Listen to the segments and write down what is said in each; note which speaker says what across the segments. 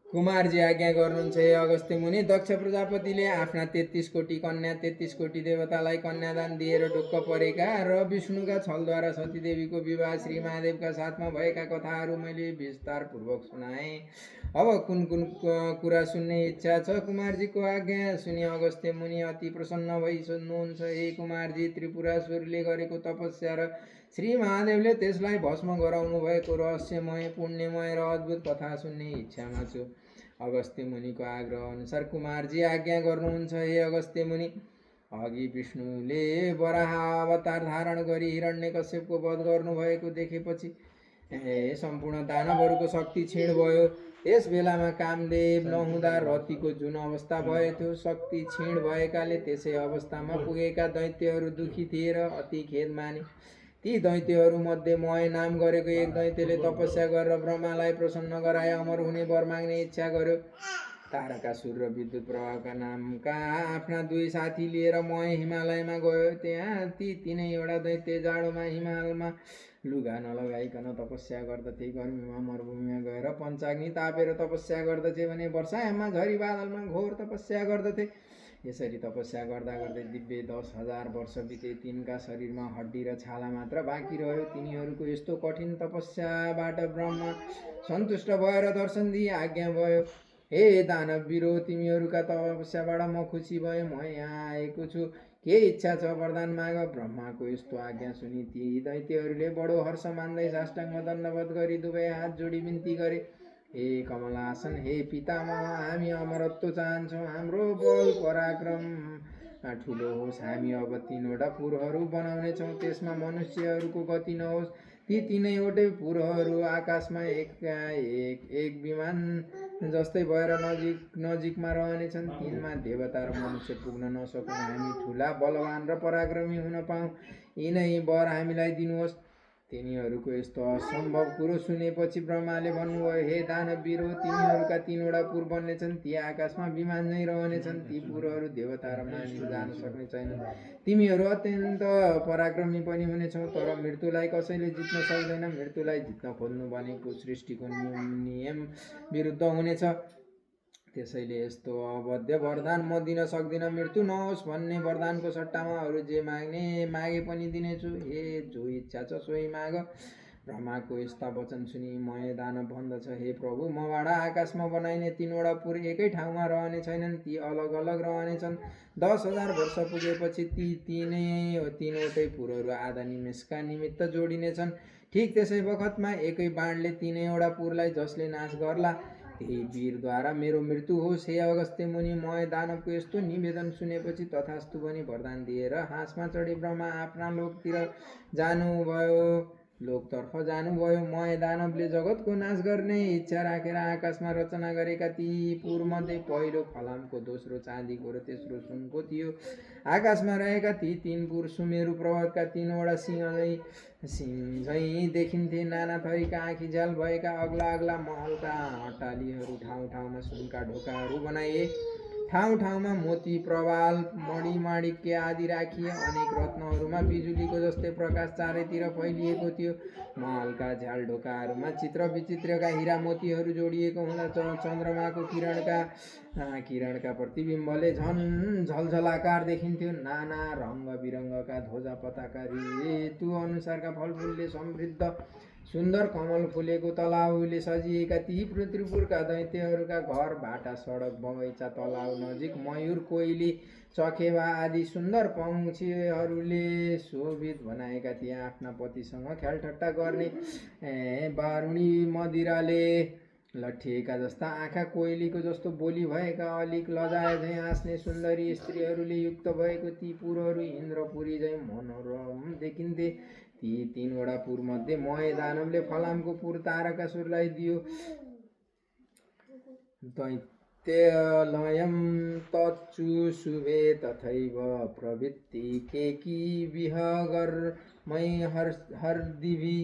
Speaker 1: कुमारजी आज्ञा गर्नुहुन्छ हे अगस्त्य मुनि। दक्ष प्रजापतिले आफ्ना 33 कोटी कन्या 33 कोटी देवतालाई कन्यादान दिएर ढुक्क परेका र विष्णुका छलद्वारा सतीदेवीको विवाह श्री महादेवका साथमा भएका कथाहरू मैले विस्तारपूर्वक सुनाएँ। अब कुन कुन कुरा सुन्ने इच्छा छ? कुमारजीको आज्ञा सुनि अगस्त्य मुनि अति प्रसन्न भई सोध्नुहुन्छ, हे कुमारजी, त्रिपुरासुरले गरेको तपस्या र श्री महादेवले त्यसलाई भस्म गराउनु भएको रहस्यमय पुण्यमय र अद्भुत कथा सुन्ने इच्छामा छु। अगस्त्य मुनिको आग्रह अनुसार कुमारजी आज्ञा गर्नुहुन्छ, हे अगस्त्य मुनि। अघि विष्णुले वराह अवतार धारण गरी हिरण्यकश्यपको वध गर्नुभएको देखेपछि सम्पूर्ण दानवहरूको शक्ति क्षीण भयो। यस बेलामा कामदेव नहुँदा रतिको जुन अवस्था भयो त्यो शक्ति क्षीण भएकाले त्यसै अवस्थामा पुगेका दैत्यहरू दुखी थिए र अति खेद माने। ती दैत्यहरू मध्ये मय नाम गरेको एक दैत्यले तपस्या गरेर ब्रह्मालाई प्रसन्न गराए अमर हुने वर माग्ने इच्छा गर्यो। तारकासुर र विद्युत प्रभावका नामका आफ्ना 2 साथी लिएर मय हिमालयमा गयो। त्यहाँ ती तीनैवटा दैत्य जाडोमा हिमालमा लुगा नलगाइकन तपस्या गर्दथे। गर्मीमा मरुभूमिमा गएर पञ्चाग्नि तापेर तपस्या गर्दथे भने वर्षायाममा झरी बादलमा घोर तपस्या गर्दथे। यसरी तपस्या गर्दा गर्दै दिव्य 10,000 वर्ष बिते। तिनका शरीरमा हड्डी र छाला मात्र बाँकी रह्यो। तिनीहरूको यस्तो कठिन तपस्याबाट ब्रह्मा सन्तुष्ट भएर दर्शन दिई आज्ञा भयो, हे दानववीरो, तिमीहरूका तपस्याबाट म खुसी भएँ। म यहाँ आएको छु, के इच्छा छ वरदान माग। ब्रह्माको यस्तो आज्ञा सुनि ती दैत्यहरूले बडो हर्ष मान्दै साष्टाङ्ग दण्डवत गरी दुवै हात जोडी बिन्ती गरे, हे कमलासन, हे पितामह, हामी अमरत्व चाहन्छौँ। हाम्रो बल पराक्रम ठुलो होस्। हामी अब 3वटा पुरहरू बनाउनेछौँ, त्यसमा मनुष्यहरूको गति नहोस्। ती तीनैवटै पुरहरू आकाशमा एक विमान जस्तै भएर नजिकमा रहनेछन्। तिनमा देवता र मनुष्य पुग्न नसकुन्। हामी ठुला बलवान र पराक्रमी हुन पाऊँ, यिनै वर हामीलाई दिनुहोस्। तिनीहरूको यस्तो असम्भव कुरो सुनेपछि ब्रह्माले भन्नुभयो, हे दानववीरो, तिमीहरूका 3वटा पुर बन्नेछन्। ती आकाशमा विमान झैँ रहनेछन्। ती पुरहरू देवता र मानिस जान सक्ने छैनन्। तिमीहरू अत्यन्त पराक्रमी पनि हुनेछौ, तर मृत्युलाई कसैले जित्न सक्दैन। मृत्युलाई जित्न खोज्नु भनेको सृष्टिको नियम विरुद्ध हुनेछ। त्यसैले यस्तो अवध्य वरदान म दिन सक्दिनँ। मृत्यु नहोस् भन्ने वरदानको सट्टामा अरू जे मागे पनि दिनेछु। हे जो इच्छा छ सोही माग। ब्रह्माको यस्ता वचन सुनि मय दानव भन्दछ, हे प्रभु, मबाट आकाशमा बनाइने 3वटा पुर एकै ठाउँमा रहने छैनन्। ती अलग अलग रहनेछन्। 10,000 वर्ष पुगेपछि ती तीनवटै पुरहरू आधा निमेषका निमित्त जोडिनेछन्। ठिक त्यसै बखतमा एकै बाणले 3वटा पुरलाई जसले नाश गर्ला त्यही वीरद्वारा मेरो मृत्यु होस्। हे अगस्त्य मुनि, मय दानवको यस्तो निवेदन सुनेपछि तथास्तु भनी वरदान दिएर हाँसमा चढी ब्रह्मा आफ्ना लोकतर्फ जानुभयो। मय दानवले जगतको नाश गर्ने इच्छा राखेर आकाशमा रचना गरेका ती पुरमध्ये पहिलो फलामको, दोस्रो चाँदीको र तेस्रो सुनको थियो। आकाशमा रहेका ती 3 पुर सुमेरु पर्वतका 3वटा सिंह झैँ देखिन्थे। नाना थरीका आँखी झ्याल भएका अग्ला अग्ला महलका अट्टालीहरू ठाउँ ठाउँमा सुनका ढोकाहरू बनाइए। ठाउँ ठाउँमा मोती, प्रवाल, मणिमाणिक्य आदि राखिए। अनेक रत्नहरूमा बिजुलीको जस्तै प्रकाश चारैतिर फैलिएको थियो। महलका झ्याल ढोकाहरूमा चित्र विचित्रका हिरा मोतीहरू जोडिएको हुँदा चन्द्रमाको किरणका प्रतिबिम्बले झन् झलझलाकार देखिन्थ्यो। नाना रङ्ग बिरङ्गका ध्वजा पताका ऋतु अनुसारका फलफुलले समृद्ध सुन्दर कमल फुलेको तलाउले सजिएका ती त्रिपुरका दैत्यहरूका घर, बाटा, सडक, बगैँचा, तलाउ नजिक मयूर, कोइली, चखेवा आदि सुन्दर पंक्षीहरूले शोभित बनाएका थिए। आफ्ना पतिसँग ख्यालठट्टा गर्ने बारुणी मदिराले लट्ठिएका जस्ता आँखा, कोइलीको जस्तो बोली भएका अलिक लजाए झैँ हाँस्ने सुन्दरी स्त्रीहरूले युक्त भएको ती पुरहरू इन्द्रपुरी झैँ मनोरम देखिन्थे। ती 3वटा पुरमध्ये मय दानवले फलामको पुर तारकासुरलाई दियो। दैत्यलयं तच्चु शुभे तथैव प्रवृत्ति केकी विहगर्मै हर्दिभि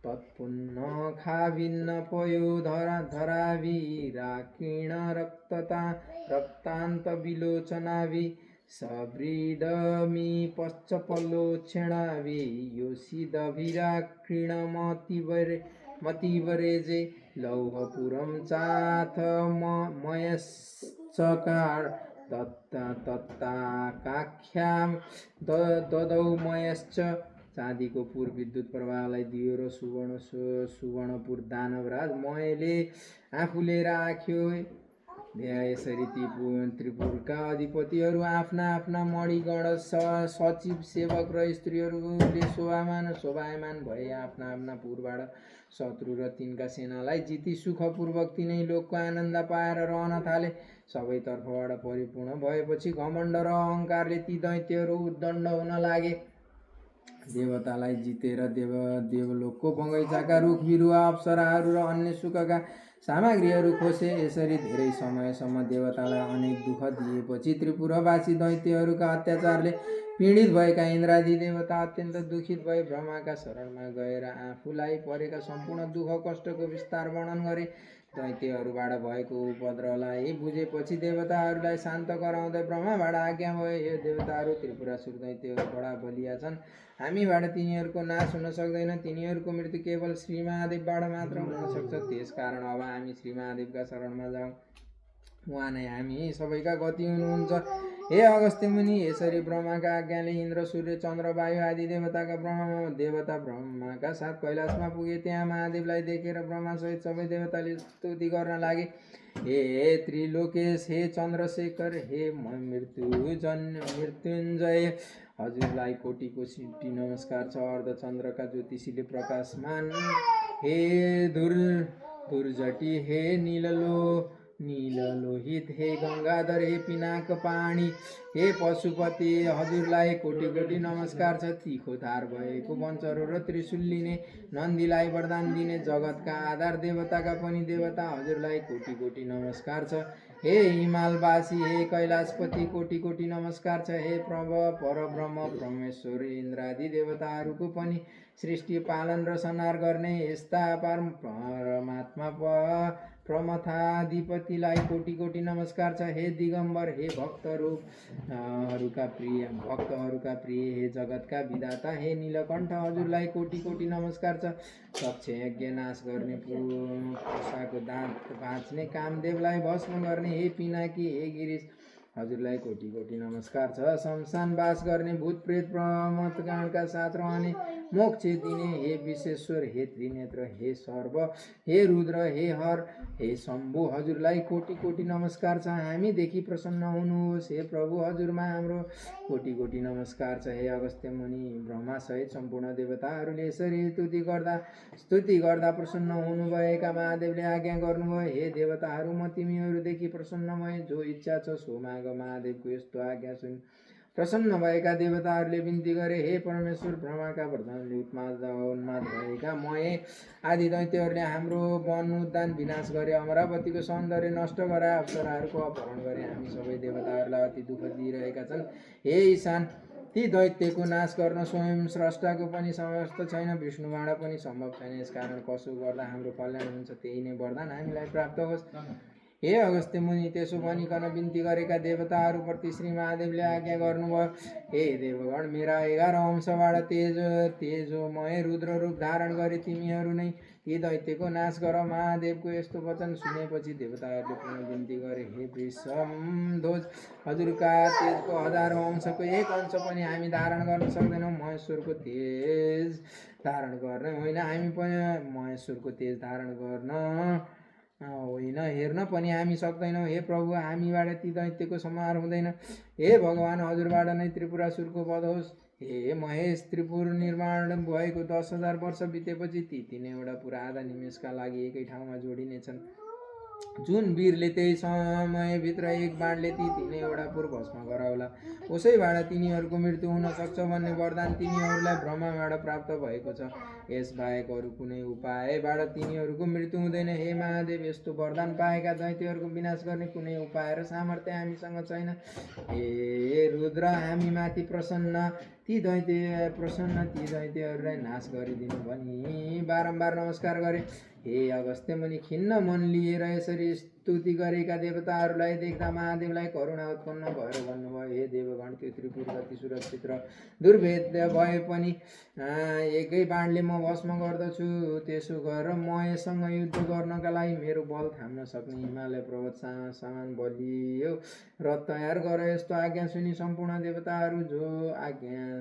Speaker 1: तत्पुन्न खाभिन्न पयो धराभिराकीर्ण रक्तान्त विलोचनाभि सव्रीडमि पश्चपलोक्षणाभि योषिदभिराकीर्ण मतिवरेजे लौहपुरं चाथ मयश्चकार तत्ताकाख्यां ददौ मयश्च। चाँदीको पुर विद्युत प्रवाहलाई दियो र सुवर्णपुर दानवराज मयले आफूले राख्यो। यसरी त्रिपुरका अधिपतिहरू आफ्ना आफ्ना मणिगण सचिव सेवक र स्त्रीहरूले शोभायमान भए आफ्ना आफ्ना पुरबाट शत्रु र तिनका सेनालाई जिती सुखपूर्वक तिनै लोकको आनन्द पाएर रहन थाले। सबैतर्फबाट परिपूर्ण भएपछि घमण्ड र अहङ्कारले ती दैत्यहरू उद्दण्ड हुन लागे। देवतालाई जितेर देवलोकको बगैँचाका रुख बिरुवा अप्सराहरू र अन्य सुखका सामग्रीहरू खोसे। यसरी धेरै समयसम्म देवतालाई अनेक दुःख दिएपछि त्रिपुरवासी दैत्यहरूका अत्याचारले पीडित भएका इन्द्रादि देवता अत्यन्त दुखित भए ब्रह्माका शरणमा गएर आफूलाई परेका सम्पूर्ण दुःख कष्टको विस्तार वर्णन गरे। दैत्यहरूबाट भएको उपद्रवलाई बुझेपछि देवताहरूलाई शान्त गराउँदै ब्रह्माबाट आज्ञा भयो, यो देवताहरू त्रिपुरासुर दैत्यहरू बडा बलिया छन्, हामीबाट तिनीहरूको नाश हुन सक्दैन। तिनीहरूको मृत्यु केवल श्री महादेवबाट मात्र हुन सक्छ। त्यसकारण अब हामी श्री महादेवका शरणमा जाउँ, उहाँ नै हामी सबैका गति हुनुहुन्छ। हे अगस्त्य मुनि, यसरी ब्रह्माका आज्ञाले इन्द्र, सूर्य, चन्द्र, वायु आदि देवता ब्रह्माका साथ कैलाशमा पुगे। त्यहाँ महादेवलाई देखेर ब्रह्मासहित सबै देवताले स्तुति गर्न लागे। हे त्रिलोकेश, हे चन्द्रशेखर, हे मृत्युञ्जय, हजुरलाई कोटिको सिटी नमस्कार छ। अर्धचन्द्रका ज्योतिषीले प्रकाशमान हे दुर्जटी, हे नीललोहित, हे गङ्गाधर, हे पिनाकपाणी, हे पशुपति, हजुरलाई कोटि कोटि नमस्कार छ। तीखो धार भएको वंशहरू र त्रिशूल लिने नन्दीलाई वरदान दिने जगतका आधार देवताका पनि देवता, हजुरलाई कोटि कोटि नमस्कार छ। हे हिमालवासी, हे कैलाशपति, कोटि कोटि नमस्कार छ। हे परब्रह्म परमेश्वर इन्द्रादि देवताहरूको पनि सृष्टि पालन र संहार गर्ने यस्ता परमात्मा प्रमथाधिपतिलाई कोटि कोटि नमस्कार छ। हे दिगम्बर, हे भक्तहरूका प्रिय, हे जगतका विधाता, हे नीलकण्ठ, हजुरलाई कोटि कोटि नमस्कार छ। दक्ष यज्ञ नाश गर्ने, पुषाको दाँत भाँच्ने, कामदेवलाई भस्म गर्ने, हे पिनाकी, हे गिरिश, हजुरलाई कोटि कोटि नमस्कार छ। शमशान वास गर्ने, भूत प्रेत प्रमथगणका साथ रहने, मोक्ष दिने, हे विश्वेश्वर, हे त्रिनेत्र, हे सर्व, हे रुद्र, हे हर, हे शम्भु, हजुरलाई कोटि कोटि नमस्कार छ। हामीदेखि प्रसन्न हुनुहोस्, हे प्रभु, हजुरमा हाम्रो कोटि कोटि नमस्कार छ। हे अगस्त्य मुनि, ब्रह्मासहित सम्पूर्ण देवताहरूले यसरी स्तुति गर्दा प्रसन्न हुनुभएका महादेवले आज्ञा गर्नुभयो, हे देवताहरू, म तिमीहरूदेखि प्रसन्न भए, जो इच्छा छ सो माग। महादेवको यस्तो आज्ञा सुनि प्रसन्न भएका देवताहरूले बिन्ती गरे, हे परमेश्वर, ब्रह्माका वरदानले उन्माद भएका मय आदि दैत्यहरूले हाम्रो वन उद्यान विनाश गरे, अमरावतीको सौन्दर्य नष्ट गराए, अप्सराहरूको अपहरण गरे, हामी सबै देवताहरूलाई अति दुःख दिइरहेका छन्। हे ईशान, ती दैत्यको नाश गर्न स्वयं स्रष्टाको पनि समर्थ छैन, विष्णुबाट पनि सम्भव छैन। यसकारण कसो गर्दा हाम्रो कल्याण हुन्छ त्यही नै वरदान हामीलाई प्राप्त होस्। हे अगस्त्य मुनि, त्यसो भनिकन बिन्ती गरेका देवताहरूप्रति श्री महादेवले आज्ञा गर्नुभयो, हे देवगण, मेरा 11 अंशबाट तेजोमय रुद्र रूप धारण गरे तिमीहरू नै ती दैत्यको नाश गर। महादेवको यस्तो वचन सुनेपछि देवताहरूले पुनः बिन्ती गरे, हे वृषभध्वज, हजुरका तेजको 1000 अंशको 1 अंश पनि हामी धारण गर्न सक्दैनौँ। महेश्वरको तेज धारण गर्न होइन, हामी पनि महेश्वरको तेज धारण गर्न होइन, हेर्न पनि हामी सक्दैनौँ। हे प्रभु, हामीबाट ती दैत्यको संहार हुँदैन। हे भगवान, हजुरबाट नै त्रिपुरासुरको वध होस्। हे महेश, त्रिपुर निर्माण भएको 10,000 वर्ष बितेपछि ती तीनैवटा पुरा आधा निमेषका लागि एकै ठाउँमा जोडिनेछन्। जुन वीरले त्यही समयभित्र एक बाणले ती तीनैवटा पुर भस्म गराउला, उसैबाट तिनीहरूको मृत्यु हुन सक्छ भन्ने वरदान तिनीहरूलाई ब्रह्माबाट प्राप्त भएको छ। यसबाहेक अरू कुनै उपायबाट तिनीहरूको मृत्यु हुँदैन। हे महादेव, यस्तो वरदान पाएका दैत्यहरूको विनाश गर्ने कुनै उपाय र सामर्थ्य हामीसँग छैन। हे रुद्र, हामीमाथि प्रसन्न ती दैत्यहरूलाई नाश गरिदिनु भनी बारम्बार नमस्कार गरे। हे अगस्त्य मुनि, खिन्न मन लिएर यसरी स्तुति गरेका देवताहरूलाई देख्दा महादेवलाई करुणा उत्पन्न भएर भन्नुभयो, हे देवगण, त्यो त्रिपुर जति सुरक्षित र दुर्भेद्य भए पनि एकै बाणले म भस्म गर्दछु। त्यसो गरेर म यससँग युद्ध गर्नका लागि मेरो बल थाम्न सक्ने हिमालय पर्वत समान बलियो रथ तयार गर। यस्तो आज्ञा सुनि सम्पूर्ण देवताहरू जो आज्ञा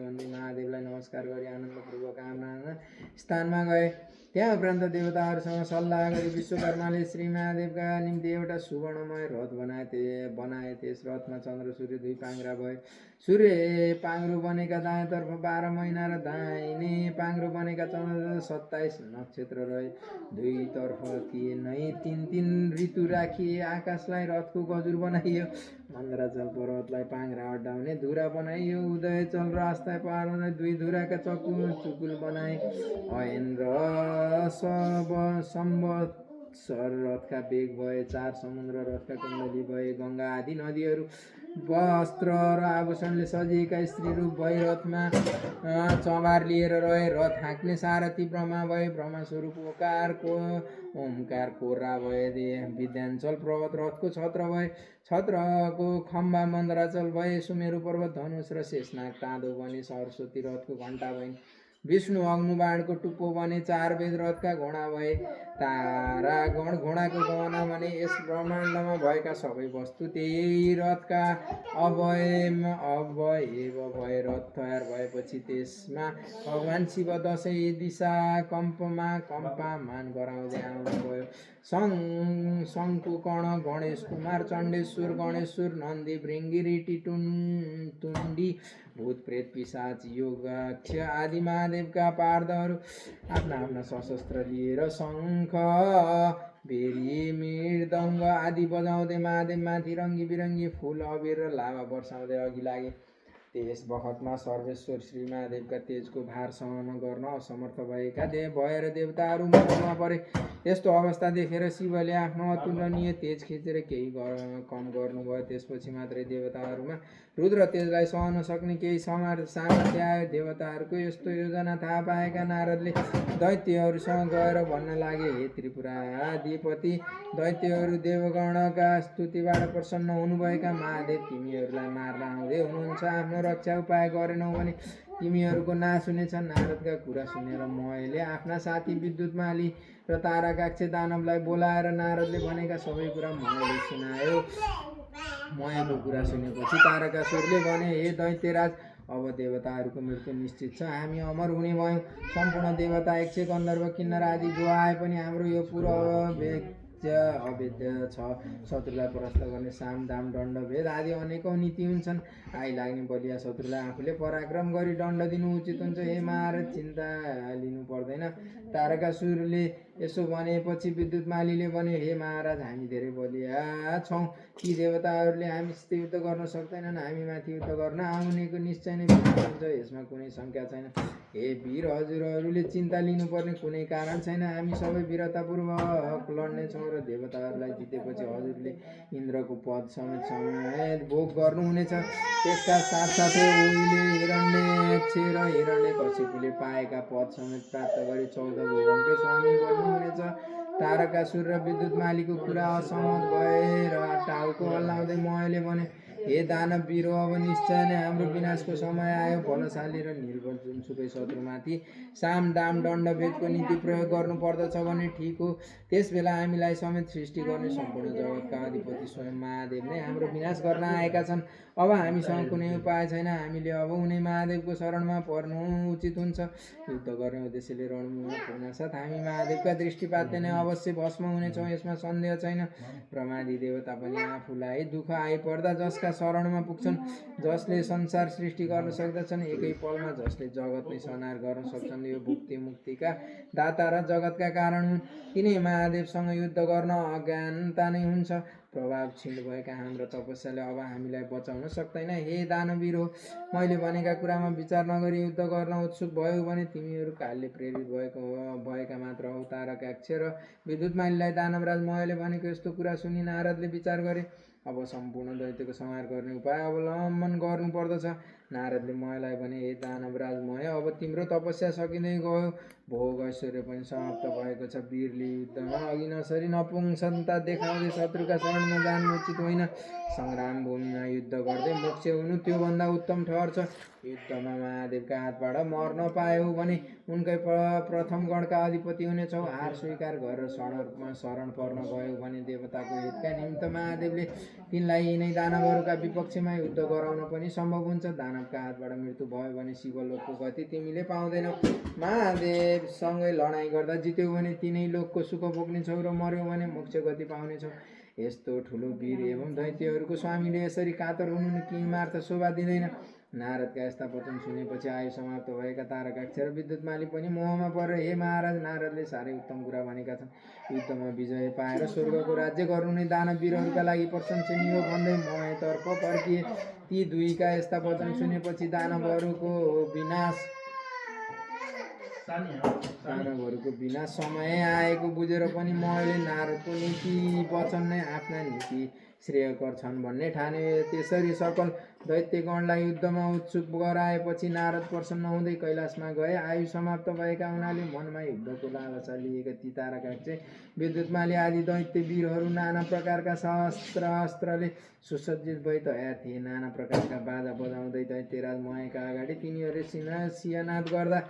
Speaker 1: भन्दै महादेवलाई नमस्कार गरी आनन्दपूर्वक आफ्ना स्थानमा गए। त्यहाँ उपरान्त देवताहरूसँग सल्लाह गरी विश्वकर्माले श्री महादेवका निम्ति एउटा सुवर्णमय रथ बनाए। त्यस रथमा चन्द्र सूर्य दुई पाङ्ग्रा भए। सूर्य पाङ्ग्रो बनेका दायाँतर्फ 12 महिना र दाहिने पाङ्ग्रो बनेका चन्द्र 27 नक्षत्र रहे। दुईतर्फ नै 3 ऋतु राखिए। आकाशलाई रथको गजुर बनाइयो। मन्दराचल पर्वतलाई पाङ्ग्रा अड्डाउने धुरा बनाइयो। उदयचल र आस्था पहाडलाई 2 धुराका चुकुल बनाए। ऐन र सम्वत्सर रथका बेग भए। 4 समुद्र रथका कुण्डली भए। गङ्गा आदि नदीहरू वस्त्र र आभूषणले सजिएका स्त्री रूप भई रथमा चबार लिएर रहे। रथ हाँक्ने सारथी ब्रह्मा भए। ब्रह्मा स्वरूप ओमकार कोर्रा भए। विद्याञ्चल पर्वत रथको छत्र भए। छत्रको खम्बा मन्दराचल भए। सुमेरु पर्वत धनुष र शेषनाग ताँदो बने। सरस्वती रथको घण्टा भइन्। विष्णु अग्नुबाणको टुप्पो बने। 4 वेद रथका घोडा भए। तारागण घोडाको गहना भने। यस ब्रह्माण्डमा भएका सबै वस्तु त्यही रथका अवयव भए। रथ तयार भएपछि त्यसमा भगवान शिव दशै दिशा कम्पामान गराउँदै आउनुभयो। शङ्कुकर्ण गणेश कुमार चण्डेश्वर गणेश्वर नन्दी भृङ्गी ऋटी टुण्डी भूत प्रेत पिशाच योगाक्ष आदि महादेवका पार्दहरू आफ्ना सशस्त्र लिएर शङ्ख बेरी मृदङ्ग आदि बजाउँदै महादेवमाथि रङ्गी बिरङ्गी फुल अबिर र लाभा वर्षाउँदै अघि लागे। त्यस बखतमा सर्वेश्वर श्री महादेवका तेजको भार सहन गर्न असमर्थ भएर देवताहरू मौनमा परे। यस्तो अवस्था देखेर शिवले आफ्नो अतुलनीय तेज खिचेर केही कम गर्नुभयो। त्यसपछि मात्रै देवताहरूमा रुद्र तेजलाई सहन सक्ने केही सामर्थ्य आयो। देवताहरूको यस्तो योजना थाहा पाएका नारदले दैत्यहरूसँग गएर भन्न लागे, हे त्रिपुराधिपति, दैत्यहरू देवगणका स्तुतिबाट प्रसन्न हुनुभएका महादेव तिमीहरूलाई मार्न आउँदै हुनुहुन्छ। आफ्नो रक्षा उपाय गरेनौ भने तिमीहरूको नाश हुनेछ। नारदका कुरा सुनेर मयले आफ्ना साथी विद्युतमाली र तारकाक्ष दानवलाई बोलाएर नारदले भनेका सबै कुरा मयले सुनायो। मयको कुरा सुनेपछि तारकासुरले भने, हे दैत्यराज, अब देवताहरूको मृत्यु निश्चित छ। हामी अमर हुने भयौँ। सम्पूर्ण देवता, यक्ष, गन्धर्व, किन्नर आदि जो आए पनि हाम्रो यो पूर्व अवेद्य छ। शत्रुलाई परास्त गर्ने साम दाम दण्ड भेद आदि अनेकौं नीति हुन्छन्। आइलाग्ने बलिया शत्रुलाई आफूले पराक्रम गरी दण्ड दिनु उचित हुन्छ। हे महाराज, चिन्ता लिनु पर्दैन। तारकासुरले यसो भनेपछि विद्युतमालीले भने, हे महाराज, हामी धेरै बलिया छौँ। ती देवताहरूले हामीसित युद्ध गर्न सक्दैनन्। हामीमाथि युद्ध गर्न आउनेको निश्चय नै विजय हुन्छ, यसमा कुनै शङ्का छैन। हे वीर, हजुरहरूले चिन्ता लिनुपर्ने कुनै कारण छैन। हामी सबै वीरतापूर्वक लड्नेछौँ र देवताहरूलाई जितेपछि हजुरले इन्द्रको पद समेत भोग गर्नुहुनेछ। त्यसका साथसाथै उहिले हिरण्यक्ष र हिरण्यकशिपुले पाएका पद समेत प्राप्त गरी 14 भुवनकै स्वामी बन्नुहुनेछ। तारकासुर र विद्युतमालीको कुरा असहमत भएर टाउको हल्लाउँदै मयले भने, हे दानव वीरो, अब निश्चय नै हाम्रो विनाशको समय आयो। बलशाली र निर्बल जुनसुकै शत्रुमाथि साम दाम दण्ड भेदको नीति प्रयोग गर्नु पर्दछ भने ठिक हो। त्यस बेला हामीलाई समेत सृष्टि गर्ने सम्पूर्ण जगतका अधिपति स्वयं महादेव नै हाम्रो विनाश गर्न आएका छन्। अब हामीसँग कुनै उपाय छैन। हामीले अब उनी महादेवको शरणमा पर्नु उचित हुन्छ। युद्ध गर्ने उद्देश्यले रणभूमिमा पुग्नासाथ हामी महादेवका दृष्टिपातले नै अवश्य भस्म हुनेछौँ, यसमा सन्देह छैन। ब्रह्मादि देवता पनि आफूलाई दुःख आइपर्दा जसका शरणमा पुग्छन्, जसले संसार सृष्टि गर्न सक्दछन्, एकै पलमा जसले जगत नै संहार गर्न सक्छन्, यो भुक्ति मुक्तिका दाता र जगतका कारण हुन्, तिनै महादेवसँग युद्ध गर्न अज्ञानता नै हुन्छ। प्रभाव क्षीण भएका हाम्रा तपस्याले अब हामीलाई बचाउन सक्दैन। हे दानवीर हो, मैले भनेका कुरामा विचार नगरी युद्ध गर्न उत्सुक भयो भने तिमीहरू कालले प्रेरित भएका मात्र हौ। तारकाक्ष र विद्युतमालीलाई दानवराज मयले भनेको यस्तो कुरा सुनि नारदले विचार गरे। अब सम्पूर्ण दैत्यको संहार गर्ने उपाय अवलम्बन गर्नुपर्दछ। नारदले मयलाई भने, हे दानवराज मय, अब तिम्रो तपस्या सकिँदै गयो, भोग ऐश्वर्य पनि समाप्त भएको छ। वीरले युद्धमा अघि नसरी नपुंसकता देखाउँदै शत्रुका शरणमा जानु उचित होइन। सङ्ग्राम भूमिमा युद्ध गर्दै मोक्ष हुनु त्योभन्दा उत्तम ठहर्छ। युद्धमा महादेवका हातबाट मर्न पायौ भने उनकै प्रथम गणका अधिपति हुनेछौ। हार स्वीकार गरेर शरण पर्न गयौ भने देवताको हितका निमित्त महादेवले तिनलाई यिनै दानवहरूका विपक्षमा युद्ध गराउन पनि सम्भव हुन्छ। दानवका हातबाट मृत्यु भयो भने शिवलोकको गति तिमीले पाउँदैनौ। महादेवसँगै लडाईँ गर्दा जित्यौ भने तिनै लोकको सुख भोग्नेछौ र मर्यौ भने मोक्ष गति पाउनेछौ। यस्तो ठुलो वीर एवं दैत्यहरूको स्वामीले यसरी कातर हुनु किमार्थ शोभा दिँदैन। नारदका यस्ता वचन सुनेपछि आयु समाप्त भएका तारकाक्ष र विद्युतमाली पनि मोहमा परेर, हे महाराज, नारदले साह्रै उत्तम कुरा भनेका छन्। युद्धमा विजय पाएर स्वर्गको राज्य गर्नु नै दानव वीरहरूका लागि प्रशंसनीय हो भन्दै मोहतर्फ फर्किए। ती दुईका यस्ता वचन सुनेपछि दानवहरूको विनाश समय आएको बुझेर पनि मोहले नारदको नीति वचन नै आफ्ना नीति श्रेयकर छन् भन्ने ठाने। त्यसरी सकल दैत्यगणलाई युद्धमा उत्सुक गराएपछि नारद प्रसन्न हुँदै कैलाशमा गए। आयु समाप्त भएका हुनाले मनमा युद्धको लालसा लिएका ती तारकाक्ष, विद्युतमाली आदि दैत्य वीरहरू नाना प्रकारका शस्त्र अस्त्रले सुसज्जित भई तयार थिए। नाना प्रकारका बाजा बजाउँदै दैत्यराज मयका अगाडि तिनीहरूले सिंहनाद गर्दा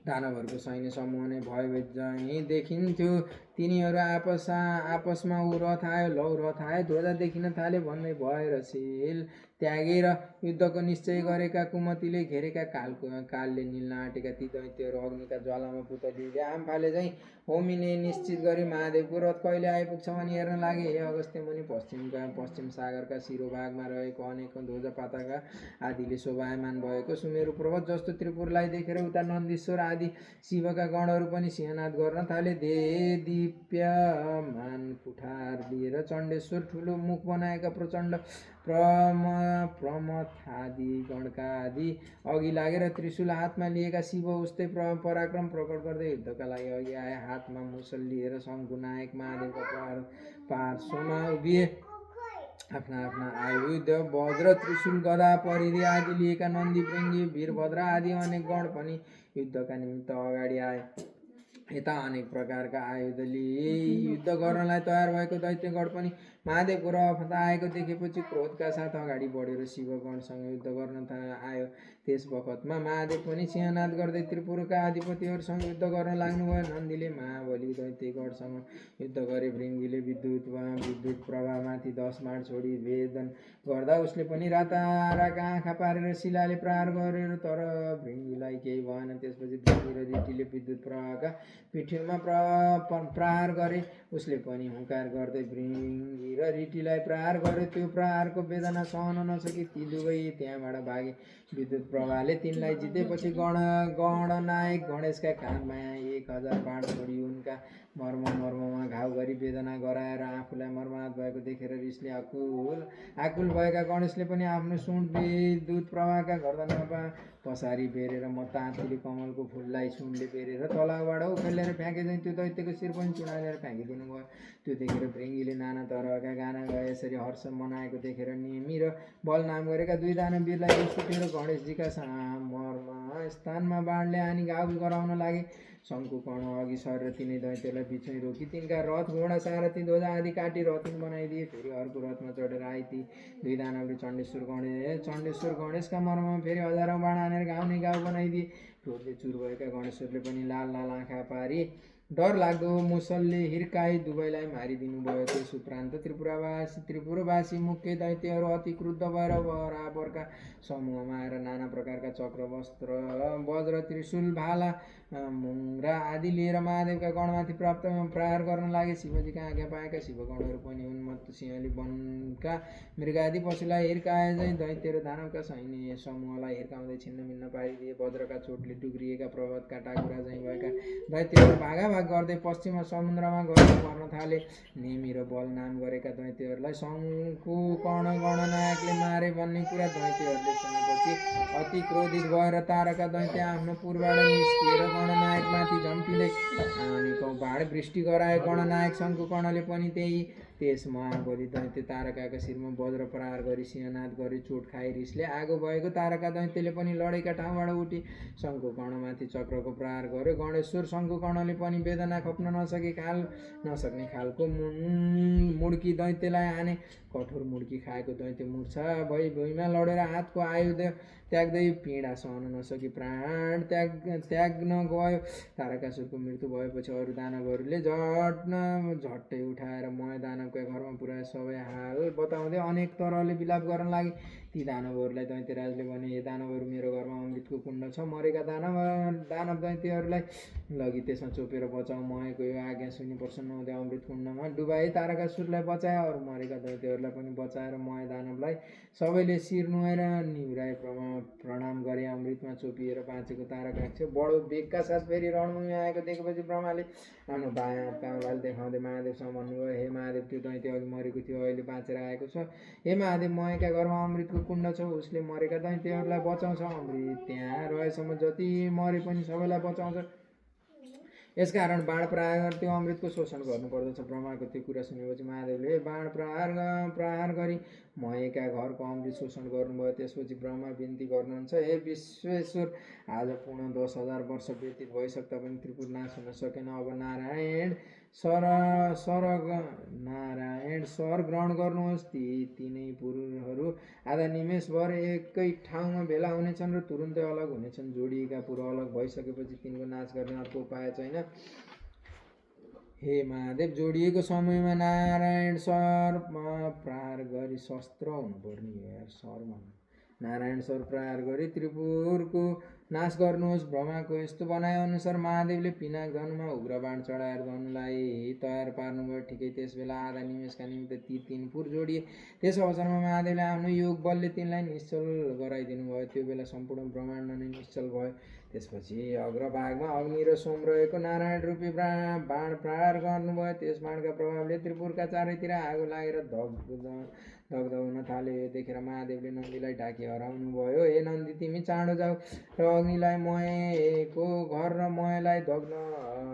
Speaker 1: दानवहरूको सैन्य समूह नै भयभीत झैँ देखिन्थ्यो। तिनीहरू आपसमा ऊ रथ आयो, लौ रथ आयो, ध्वजा देखिन थाल्यो भन्दै भएर सेल त्यागेर युद्धको निश्चय गरेका कुमतिले घेरेका कालले निल्न आँटेका ती दैत्यहरू अग्निका ज्वालामा पुतलीले आम फाले झैँ होमिने निश्चित गरी महादेवको रथ कहिले आइपुग्छ भनी हेर्न लागे। हे अगस्त्य मुनि, पश्चिम सागरका शिरोभागमा रहेको अनेक ध्वजा पताका आदिले शोभायमान भएको सुमेरु पर्वत जस्तो त्रिपुरलाई देखेर उता नन्दीश्वर आदि शिवका गणहरू पनि सिंहनाद गर्न थाले। दीप्यमान कुठार लिएर चण्डेश्वर ठुलो मुख बनाएका प्रचण्ड प्रमथादि गणका आदि अघि लागेर त्रिशूल हातमा लिएका शिव उस्तै पराक्रम प्रकट गर्दै युद्धका लागि अघि आए। हातमा मुसल लिएर शङ्खु नायक महादेवका पार्श्वमा उभिए। आफ्ना आफ्ना आयुध वज्र त्रिशूल गदा परिधि आदि लिएका नन्दी भृङ्गी वीरभद्र आदि अनेक गण पनि युद्धका निमित्त अगाडि आए। यता अनेक प्रकारका आयुध लिए युद्ध गर्नलाई तयार भएको दैत्यगण पनि महादेवको रथ आएको देखेपछि क्रोधका साथ अगाडि बढेर शिवगणसँग युद्ध गर्न आयो। त्यस बखतमा महादेव पनि सिंहनाद गर्दै त्रिपुरका अधिपतिहरूसँग युद्ध गर्न लाग्नुभयो। नन्दीले महाबली दैत्यगणसँग युद्ध गरे। भृङ्गीले विद्युत प्रभावमाथि 10 बाण छोडी भेदन गर्दा उसले पनि राताराका आँखा पारेर शिलाले प्रहार गरेर, तर भृङ्गीलाई केही भएन। त्यसपछि भृङ्गी र रिटीले विद्युत प्रवाहका पिठ्यौमा प्रहार गरे। उसले पनि हुङ्कार गर्दै भृङ्गी र रिटीलाई प्रहार गर्यो। त्यो प्रहारको वेदना सहन नसकी ती दुवै त्यहाँबाट भागे। विद्युत प्रवाहले तिनलाई जितेपछि गणनायक गणेशका काँधमा 1000 बाण छोडी उनका मर्ममा घाउ गरी वेदना गराएर आफूलाई मर्माहत भएको देखेर रिसले आकुल भएका गणेशले पनि आफ्नो सुँड विद्युत प्रवाहका गर्दनमा पसारी बेरेर ताँतीले कमलको फुललाई सुनले बेरेर तलाउबाट उखेलेर फ्याँके चाहिँ त्यो दैत्यको शिर पनि चुडालेर फ्याँकिदिनु भयो। त्यो देखेर भृङ्गीले नाना तरहका गाना गाए। यसरी हर्ष मनाएको देखेर नेमी र बल नाम गरेका दुई दानवीरलाई रिस उठेर गणेशजीका मर्म स्थानमा बाणले हानी घाउ गराउन लागे। शङ्कु कर्ण अघि सरेर तिनै दैत्यलाई बिचमै रोकी तिनका रथ घोडा सारथी ध्वजा आदि काटी रथिन बनाइदिए। फेरि अर्को रथमा चढेर आए ती दुई दानवले चण्डेश्वर गणेशका मर्ममा फेरि हजारौँ बाण हानेर घाउ नै घाउ बनाइदिए। क्रोधले चुर भएका गणेश्वरले पनि लाल लाल आँखा पारी डर लाग्दो मुसलले हिर्काई दुवैलाई मारिदिनु भयो। त्यस उपरान्त त्रिपुरवासी मुख्य दैत्यहरू अति क्रुद्ध भएर बराबरका समूहमा आएर नाना प्रकारका चक्र वज्र त्रिशूल भाला मुङ्रा आदि लिएर महादेवका गणमाथि प्रहार गर्न लागे। शिवजीका आज्ञा पाएका शिवगणहरू पनि उन्मत्त सिंहले वनका मृगादि पशुलाई हिर्काए झैँ दैत्य र दानवका सैन्य समूहलाई हिर्काउँदै छिन्नभिन्न पारिदिए। वज्रका चोटले टुक्रिएका पर्वतका टाकुरा झैँ भएका दैत्यहरू भागाभाग गर्दै पश्चिम समुद्रमा गएर पर्न थाले। नेमी र बल नाम गरेका दैत्यहरूलाई शङ्कु कर्ण गणनायकले मारे भन्ने कुरा दैत्यहरूले सुनेपछि अति क्रोधित भएर तारका दैत्य आफ्नो पुरबाट निस्किएर गणनायकमाथि झम्टिँदै अनेकौँ बाण वृष्टि गराए। गणनायक शङ्कु कर्णले पनि त्यही त्यस महाबली दैत्य तारकाका शिरमा वज्र प्रहार गरी सिंहनाद गरी चोट खाई रिसले आगो भएको तारका दैत्यले पनि लडेका ठाउँबाट उठी शङ्कुकर्णमाथि चक्रको प्रहार गर्यो। गणेश्वर शङ्कुकर्णले पनि वेदना खप्न नसक्ने खालको मुड्की दैत्यलाई हाने। कठोर मुड्की खाएको दैत्य मूर्छा भई भुइँमा लडेर हातको आयुध त्याग्दै पीडा सहन नसकी प्राण त्याग्न गयो। तारकासुरको मृत्यु भएपछि अरू दानवहरूले झट्टै उठाएर मय दानवका घरमा पुर्याए। सबै हाल बताउँदै अनेक तरहले विलाप गर्न लागे। ती दानवहरूलाई दैत्यराजले भने, हे दानवहरू, मेरो घरमा अमृतको कुण्ड छ, मरेका दानव दैत्यहरूलाई लगी त्यसमा चोपेर बचाऊ। मयको यो आज्ञा सुनि प्रसन्न हुँदै अमृत कुण्डमा डुबाए। तारकासुरलाई बचाए, अरू मरेका दैत्यहरूलाई पनि बचाएर मय दानवलाई सबैले शिर नुहाएर निहुराए प्रणाम गरे। अमृतमा चोपिएर बाँचेको तारकाक्ष बडो वेगका साथ फेरि रणभूमिमा आएको देखेपछि ब्रह्माले आफ्नो बायाँ हात कमलाले देखाउँदै महादेवसँग भन्नुभयो, हे महादेव, त्यो दैत्य अघि मरेको थियो, अहिले बाँचेर आएको छ। हे महादेव, मयका घरमा अमृतको कुण्ड छ, उसले मरेका दैत्यहरूलाई बचाउँछ। अमृत त्यहाँ रहेसम्म जति मरे पनि सबैलाई बचाउँछ। यसकारण बाण प्रहार त्यो अमृतको शोषण गर्नुपर्दछ। ब्रह्माको त्यो कुरा सुनेपछि महादेवले बाण प्रहार गरी मयका घरको अमृत शोषण गर्नुभयो। त्यसपछि ब्रह्मा बिन्ती गर्नुहुन्छ, हे विश्वेश्वर, आज पूर्ण 10,000 वर्ष व्यतीत भइसक्दा पनि त्रिपुर नाश हुन सकेन। अब नारायण स्वर ग्रहण गर्नुहोस्। ती तीनै पुरहरू आधा निमेषभर एकै ठाउँमा भेला हुनेछन् र तुरुन्तै अलग हुनेछन्। जोडिएका पुर अलग भइसकेपछि तिनको नाश गर्ने अर्को उपाय छैन। हे महादेव, जोडिएको समयमा नारायण स्वर प्रहार गरी शस्त्र हुनुपर्ने नारायण स्वर प्रहार गरी त्रिपुरको नाश गर्नुहोस्। ब्रह्माको यस्तो भनाइ अनुसार महादेवले पिनाक धनुमा उग्र बाण चढाएर धनुलाई तयार पार्नुभयो। ठिकै त्यस बेला आधा निमेषका निमित्त ती तीन पुर जोडिए। त्यस अवसरमा महादेवले आफ्नो योग बलले तिनलाई निश्चल गराइदिनु भयो। त्यो बेला सम्पूर्ण ब्रह्माण्ड नै निश्चल भयो। त्यसपछि अग्रभागमा अग्नि र सोम रहेको नारायण रूपी बाण प्रहार गर्नुभयो। त्यस बाणका प्रभावले त्रिपुरका चारैतिर आगो लागेर दग्ध हुन थाल्यो। यो देखेर महादेवले नन्दीलाई ढाकी हराउनु भयो। हे नन्दी, तिमी चाँडो जाऊ र अग्निलाई मयको घर र मयलाई दग्ध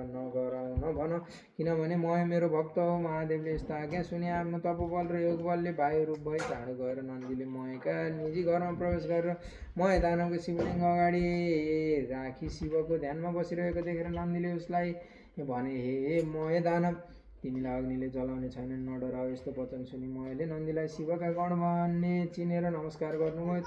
Speaker 1: नगराउन भन, किनभने मय मेरो भक्त हो। महादेवले यस्तो आज्ञा सुने आफ्नो तपोबल र योग बलले वायु रूप भई चाँडो गएर नन्दीले मयका निजी घरमा प्रवेश गरेर मय दानवको शिवलिङ्ग अगाडि राखी शिवको ध्यानमा बसिरहेको देखेर नन्दीले उसलाई भने, हे मय दानव, तिमीलाई अग्निले जलाउने छैनन्, नडराऊ। यस्तो वचन सुनि मयले नन्दीलाई शिवका गण भन्ने चिनेर नमस्कार गर्नुभयो।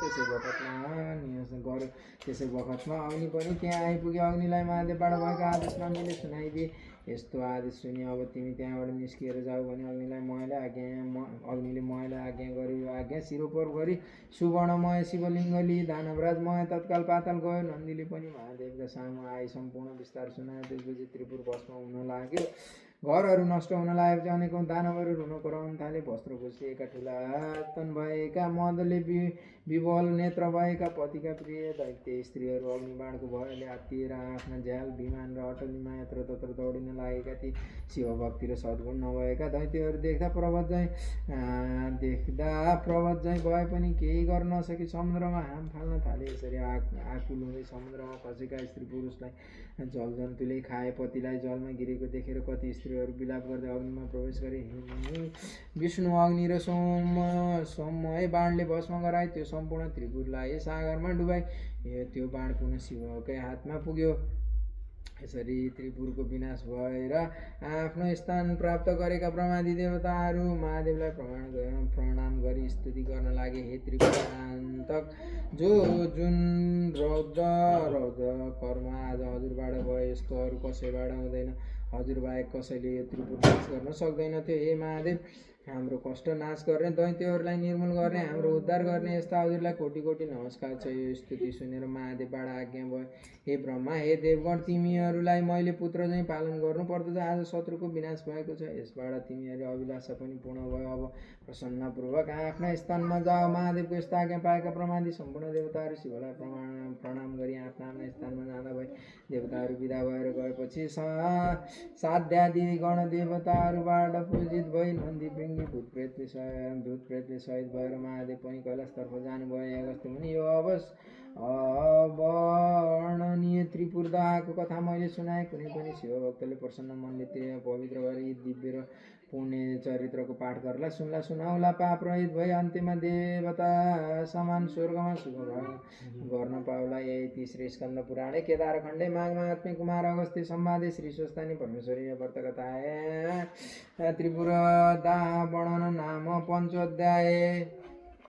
Speaker 1: त्यसै बखतमा अग्नि पनि त्यहाँ आइपुग्यो। अग्निलाई महादेवबाट भएको आदेश नन्दीले सुनाइदिए। यस्तो आदेश सुनि अब तिमी त्यहाँबाट निस्किएर जाऊ भने अग्निले मयलाई आज्ञा गर्यो। यो आज्ञा शिरोपर गरी सुवर्णमय शिवलिङ्ग लिई दानवराज मय तत्काल पाताल गयो। नन्दीले पनि महादेवका सामु आई सम्पूर्ण विस्तार सुनायो। त्यसपछि त्रिपुर भस्म हुन लाग्यो। घरहरू नष्ट हुन लागेपछि अनेकौं दानवहरू रुन कराउन थाले। वस्त्र खोसिएका ठुला तन भएका मदले विवल नेत्र भएका पतिका प्रिय दैत्य स्त्रीहरू अग्निबाणको भयले आत्तिएर आफ्ना झ्याल विमान र अटलीमा यत्रतत्र दौडिन लागेका थिए। शिवभक्ति र सद्गुण नभएका दैत्यहरू देख्दा प्रवत झैँ भए पनि केही गर्न नसकी समुद्रमा हाम फाल्न थाले। यसरी आकुल हुँदै समुद्रमा खसेका स्त्री पुरुषलाई जलजन्तुले खाए। पतिलाई जलमा गिरेको देखेर कति स्त्रीहरू विलाप गर्दै अग्निमा प्रवेश गरे। विष्णु अग्नि र सोममय बाणले भस्म गराए। त्यो सम्पूर्ण त्रिपुरलाई सागरमा डुबाए। त्यो बाण पुनः शिवकै हातमा पुग्यो। यसरी त्रिपुरको विनाश भएर आफ्नो स्थान प्राप्त गरेका ब्रह्मादि देवताहरू महादेवलाई प्रणाम गरी स्तुति गर्न लागे। हे त्रिपुरान्तक, जुन रौद्र कर्म आज हजुरबाट भयो, यस्तो अरू कसैबाट हुँदैन। हजुर बाहेक कसैले यो त्रिपुर नाश गर्न सक्दैनथ्यो। हे महादेव, हाम्रो कष्ट नाश गर्ने, दैत्यहरूलाई निर्मूल गर्ने, हाम्रो उद्धार गर्ने यस्ता हजुरलाई कोटि कोटि नमस्कार छ। यो स्तुति सुनेर महादेवबाट आज्ञा भयो, हे ब्रह्मा, हे देवगण, तिमीहरूलाई मैले पुत्र झैँ पालन गर्नु पर्दछ। आज शत्रुको विनाश भएको छ, यसबाट तिमीहरू अभिलाषा पनि पूर्ण भयो। अब प्रसन्नपूर्वक आफ्ना स्थानमा जाओ। महादेवको यस्तो आज्ञा पाएका ब्रह्मादि सम्पूर्ण देवताहरू शिवलाई प्रणाम गरी आफ्ना आफ्ना स्थानमा जाँदा भए। देवताहरू विदा भएर गएपछि साध्यादि गण देवताहरूबाट पूजित भई नन्दी भृङ्गी भूतप्रेतले सहित भएर महादेव पनि कैलाशतर्फ जानुभयो। अगस्त्य मुनि, यो अवर्णनीय त्रिपुर दहनको कथा मैले सुनाएँ। कुनै पनि शिवभक्तले प्रसन्न मनले पवित्र भएर यी दिव्य र पुण्य चरित्रको पाठ गर्ला सुन्ला सुनाउला पाप रहित भई अन्त्यमा देवता समान स्वर्गमा सुख गर्न पाउला। यही 3 स्कन्द पुराणे केदार खण्डे माघ महात्म्य कुमार अगस्त्य संवादे श्री स्वस्तानी परमेश्वरी वर्तकथाय त्रिपुर दाह वर्णन नाम पञ्चोध्याय।